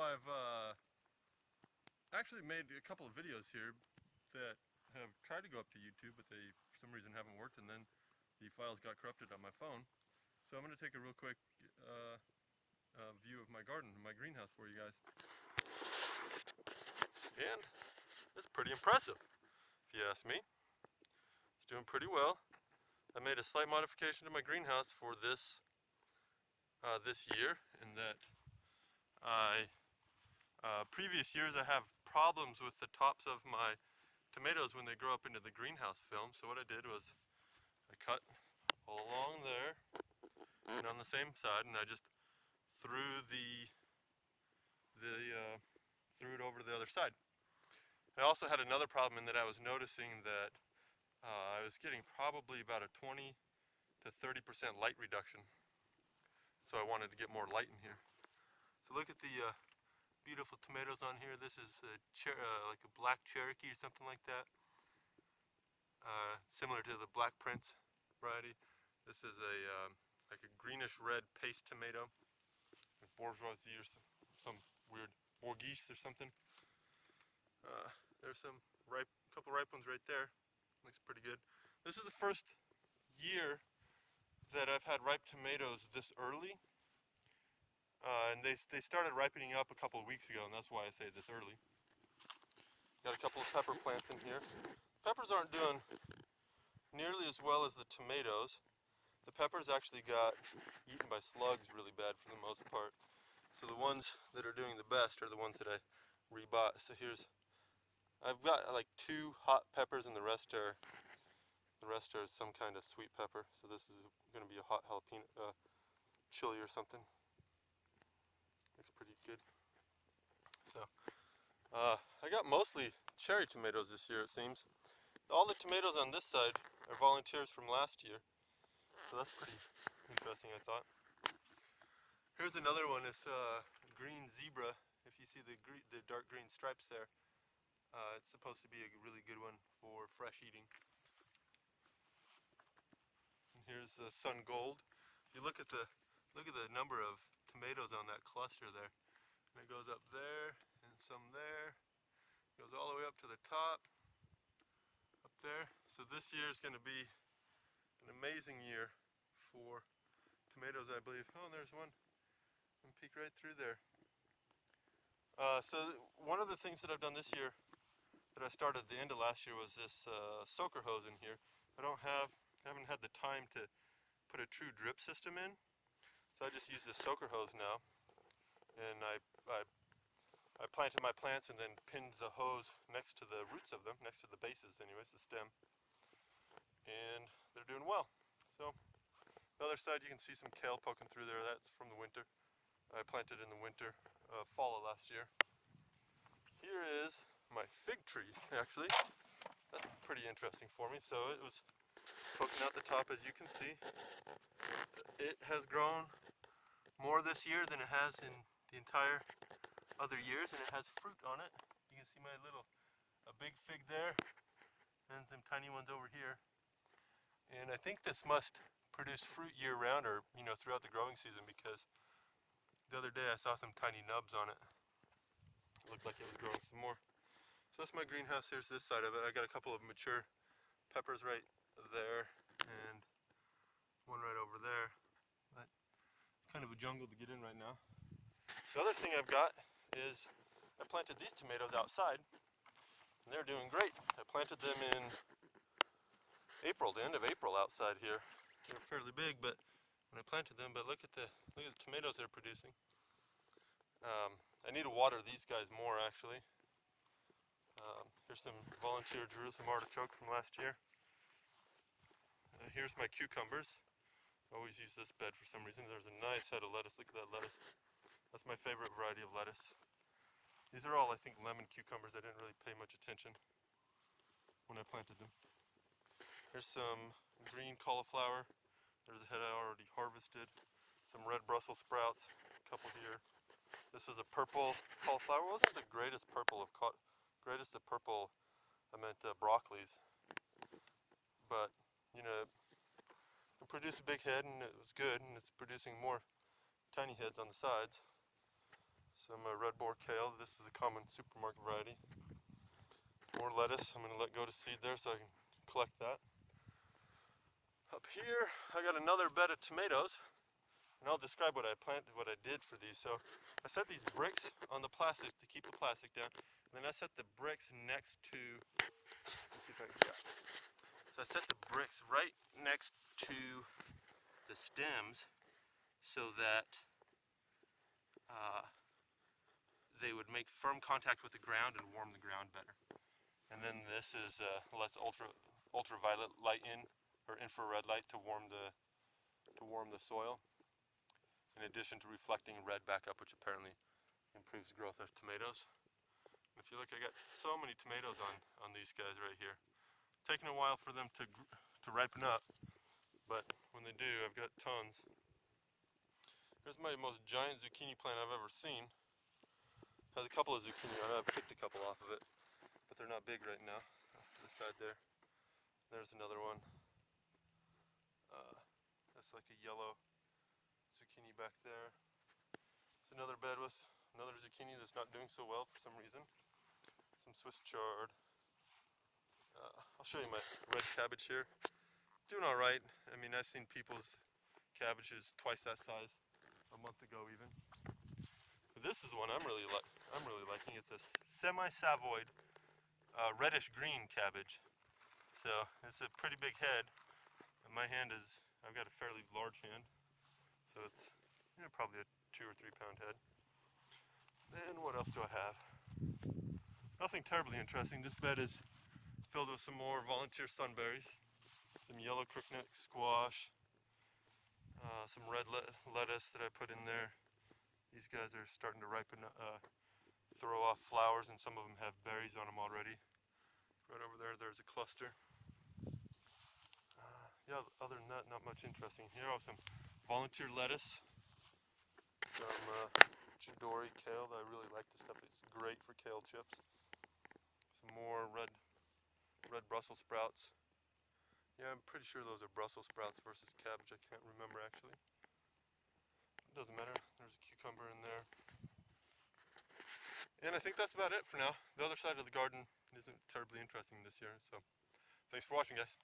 I've actually made a couple of videos here that have tried to go up to YouTube, but they, for some reason, haven't worked, and then the files got corrupted on my phone. So I'm going to take a real quick view of my garden, my greenhouse for you guys. And it's pretty impressive, if you ask me. It's doing pretty well. I made a slight modification to my greenhouse for this year, in that previous years I have problems with the tops of my tomatoes when they grow up into the greenhouse film. So what I did was I cut all along there and on the same side, and I just threw threw it over to the other side. I also had another problem in that I was noticing that I was getting probably about a 20 to 30% light reduction. So I wanted to get more light in here. So look at the beautiful tomatoes on here. This is like a black Cherokee or something like that. Similar to the Black Prince variety. This is a like a greenish red paste tomato, like bourgeoisie or some weird bourgeois or something. There's some couple ripe ones right there. Looks pretty good. This is the first year that I've had ripe tomatoes this early. And they started ripening up a couple of weeks ago, and that's why I say this early. Got a couple of pepper plants in here. Peppers aren't doing nearly as well as the tomatoes. The peppers actually got eaten by slugs really bad for the most part. So the ones that are doing the best are the ones that I rebought. So I've got like 2 hot peppers, and the rest are some kind of sweet pepper. So this is going to be a hot jalapeno chili or something. Looks pretty good. So I got mostly cherry tomatoes this year, it seems. All the tomatoes on this side are volunteers from last year. So that's pretty interesting, I thought. Here's another one. It's green zebra. If you see the dark green stripes there, it's supposed to be a really good one for fresh eating. And here's sun gold. If you look at the number of tomatoes on that cluster there, and it goes up there and some there, goes all the way up to the top, up there. So this year is going to be an amazing year for tomatoes, I believe. Oh, there's one. And peek right through there. So one of the things that I've done this year that I started at the end of last year was this soaker hose in here. I haven't had the time to put a true drip system in, so I just use this soaker hose now. And I planted my plants and then pinned the hose next to the roots of them, next to the bases anyways, the stem. And they're doing well. So the other side you can see some kale poking through there. That's from the winter. I planted in the winter, fall of last year. Here is my fig tree, actually. That's pretty interesting for me. So it was poking out the top, as you can see. It has grown more this year than it has in the entire other years, and it has fruit on it. You can see a big fig there, and some tiny ones over here. And I think this must produce fruit year round, or throughout the growing season, because the other day I saw some tiny nubs on it. It looked like it was growing some more. So that's my greenhouse. Here's this side of it. I got a couple of mature peppers right there, and one right over there. But it's kind of a jungle to get in right now. The other thing I've got is I planted these tomatoes outside, and they're doing great. I planted them in April, the end of April, outside here. They're fairly big, but when I planted them, but look at the tomatoes they're producing. I need to water these guys more, actually. Here's some volunteer Jerusalem artichoke from last year. Here's my cucumbers. I always use this bed for some reason. There's a nice head of lettuce. Look at that lettuce. That's my favorite variety of lettuce. These are all, I think, lemon cucumbers. I didn't really pay much attention when I planted them. Here's some green cauliflower. There's a head I already harvested. Some red Brussels sprouts, a couple here. This is a purple cauliflower. It wasn't the greatest purple of purple. I meant broccolis, but it produced a big head, and it was good, and it's producing more tiny heads on the sides. Some red boar kale. This is a common supermarket variety. More lettuce. I'm going to let go to seed there so I can collect that. Up here, I got another bed of tomatoes, and I'll describe what I planted, what I did for these. So I set these bricks on the plastic to keep the plastic down, and then I set the bricks next to, let's see if I can, yeah. So I set the bricks right next to the stems so that they would make firm contact with the ground and warm the ground better. And then this is lets ultraviolet light in, or infrared light, to warm the soil, in addition to reflecting red back up, which apparently improves the growth of tomatoes. And if you look, I got so many tomatoes on these guys right here. Taking a while for them to ripen up, but when they do, I've got tons. Here's my most giant zucchini plant I've ever seen. Has a couple of zucchini on it. I've picked a couple off of it, but they're not big right now. Off to the side there. There's another one. That's like a yellow zucchini back there. It's another bed with another zucchini that's not doing so well for some reason. Some Swiss chard. I'll show you my red cabbage here. Doing all right. I mean, I've seen people's cabbages twice that size a month ago even. But this is the one I'm really liking. It's a semi-Savoy reddish green cabbage. So it's a pretty big head. And my hand is, I've got a fairly large hand. So it's probably a 2 or 3 pound head. Then what else do I have? Nothing terribly interesting. This bed is filled with some more volunteer sunberries, some yellow crookneck squash, some red lettuce that I put in there. These guys are starting to ripen, throw off flowers, and some of them have berries on them already. Right over there, there's a cluster. Yeah, other than that, not much interesting. Here are some volunteer lettuce, some Chidori kale. I really like this stuff. It's great for kale chips. Some more red Brussels sprouts. Yeah, I'm pretty sure those are Brussels sprouts versus cabbage. I can't remember actually. It doesn't matter. There's a cucumber in there. And I think that's about it for now. The other side of the garden isn't terribly interesting this year. So thanks for watching, guys.